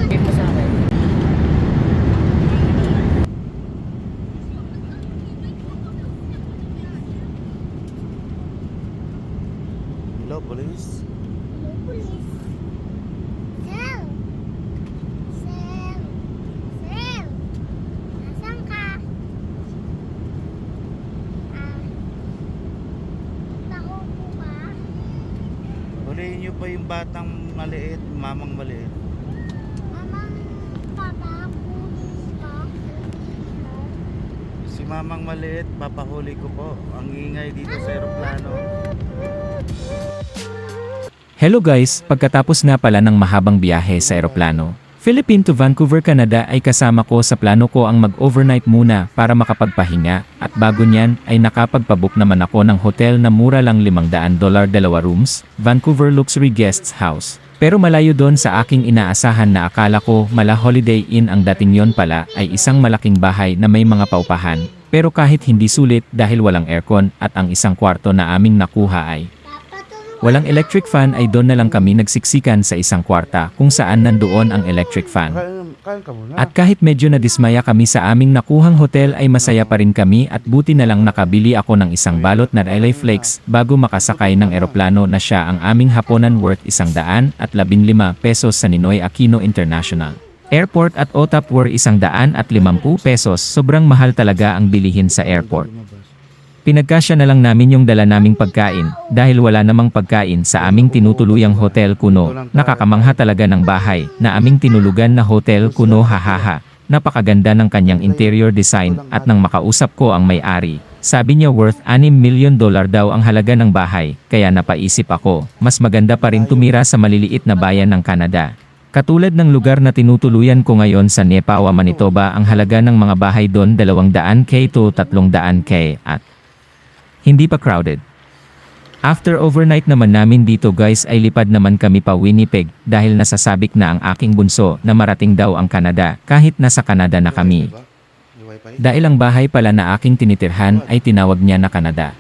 Game mo sa akin. Hello, police. Police. Sir! Sir! Sir! Nasaan ka? Nakupo ka? Huliin niyo pa yung batang maliit, mamang maliit. Mamang papa, police ka? Si mamang maliit, papahuli ko po. Ang ingay dito sa eroplano. Hello guys, pagkatapos nga pala ng mahabang biyahe sa eroplano, Philippine to Vancouver, Canada ay kasama ko sa plano ko ang mag-overnight muna para makapagpahinga at bago niyan ay nakapagpabook naman ako ng hotel na mura lang $500 2 rooms, Vancouver Luxury Guests House. Pero malayo doon sa aking inaasahan na akala ko mala Holiday Inn ang dating yon pala ay isang malaking bahay na may mga paupahan. Pero kahit hindi sulit dahil walang aircon at ang isang kwarto na aming nakuha ay walang electric fan ay doon na lang kami nagsiksikan sa isang kwarta kung saan nandoon ang electric fan. Kain ka muna. At kahit medyo nadismaya kami sa aming nakuhang hotel ay masaya pa rin kami at buti na lang nakabili ako ng isang balot na LA Flakes bago makasakay ng eroplano na siya ang aming hapunan worth $115 pesos sa Ninoy Aquino International Airport at OTAP worth $150 pesos. Sobrang mahal talaga ang bilihin sa airport. Pinagkasya na lang namin yung dala naming pagkain, dahil wala namang pagkain sa aming tinutuluyang Hotel Kuno. Nakakamangha talaga ng bahay, na aming tinulugan na Hotel Kuno, hahaha. Napakaganda ng kanyang interior design, at nang makausap ko ang may-ari, sabi niya worth $6 million daw ang halaga ng bahay, kaya napaisip ako, mas maganda pa rin tumira sa maliliit na bayan ng Canada. Katulad ng lugar na tinutuluyan ko ngayon sa Nepawa, Manitoba, ang halaga ng mga bahay doon $200,000 to $300,000 at hindi pa crowded. After overnight naman namin dito guys ay lipad naman kami pa Winnipeg dahil nasasabik na ang aking bunso na marating daw ang Canada kahit nasa Canada na kami. Dahil ang bahay pala na aking tinitirhan ay tinawag niya na Canada.